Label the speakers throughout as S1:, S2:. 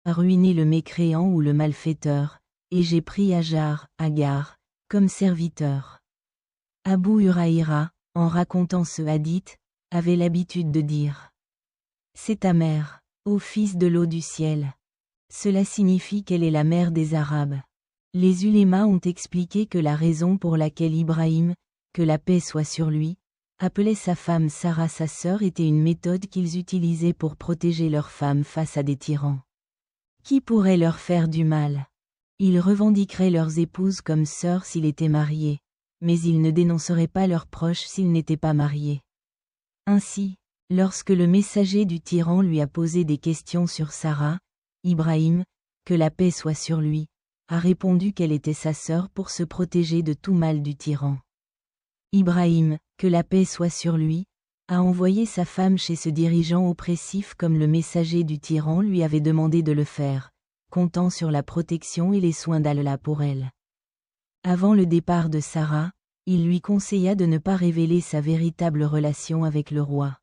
S1: a ruiné le mécréant ou le malfaiteur, et j'ai pris Hajar, Agar, comme serviteur. Abu Huraïra, en racontant ce hadith, avait l'habitude de dire: c'est ta mère, ô fils de l'eau du ciel. Cela signifie qu'elle est la mère des Arabes. Les ulémas ont expliqué que la raison pour laquelle Ibrahim, que la paix soit sur lui, appelait sa femme Sarah sa sœur était une méthode qu'ils utilisaient pour protéger leurs femmes face à des tyrans. Qui pourrait leur faire du mal? Ils revendiqueraient leurs épouses comme sœurs s'ils étaient mariés, mais ils ne dénonceraient pas leurs proches s'ils n'étaient pas mariés. Ainsi, lorsque le messager du tyran lui a posé des questions sur Sarah, Ibrahim, que la paix soit sur lui, a répondu qu'elle était sa sœur pour se protéger de tout mal du tyran. Ibrahim, que la paix soit sur lui, a envoyé sa femme chez ce dirigeant oppressif comme le messager du tyran lui avait demandé de le faire, comptant sur la protection et les soins d'Allah pour elle. Avant le départ de Sarah, il lui conseilla de ne pas révéler sa véritable relation avec le roi.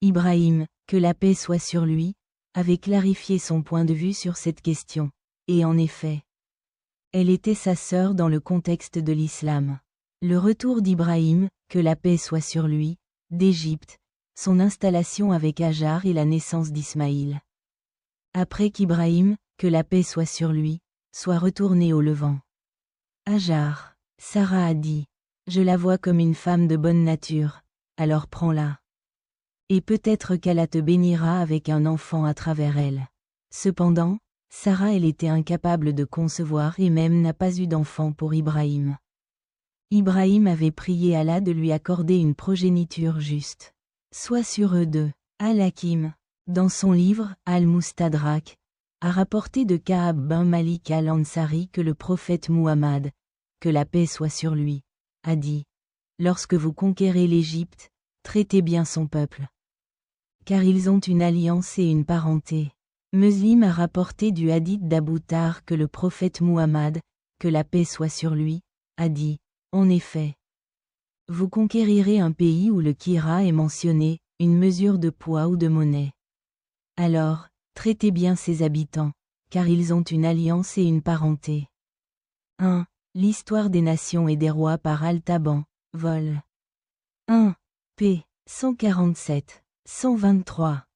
S1: Ibrahim, que la paix soit sur lui, avait clarifié son point de vue sur cette question, et en effet, elle était sa sœur dans le contexte de l'islam. Le retour d'Ibrahim, que la paix soit sur lui, d'Égypte, son installation avec Hajar et la naissance d'Ismaïl. Après qu'Ibrahim, que la paix soit sur lui, soit retourné au Levant. Hajar, Sarah a dit: je la vois comme une femme de bonne nature, alors prends-la. Et peut-être qu'Allah te bénira avec un enfant à travers elle. Cependant, Sarah elle était incapable de concevoir et même n'a pas eu d'enfant pour Ibrahim. Ibrahim avait prié Allah de lui accorder une progéniture juste. Soit sur eux deux. Al-Hakim, dans son livre Al-Mustadrak, a rapporté de Ka'ab bin Malik al-Ansari que le prophète Muhammad, que la paix soit sur lui, a dit: lorsque vous conquérez l'Égypte, traitez bien son peuple. Car ils ont une alliance et une parenté. Muslim a rapporté du hadith d'Abu Tar que le prophète Muhammad, que la paix soit sur lui, a dit: en effet, vous conquérirez un pays où le kira est mentionné, une mesure de poids ou de monnaie. Alors, traitez bien ses habitants, car ils ont une alliance et une parenté. 1. L'histoire des nations et des rois par Al-Taban, vol. 1. p. 147, 123.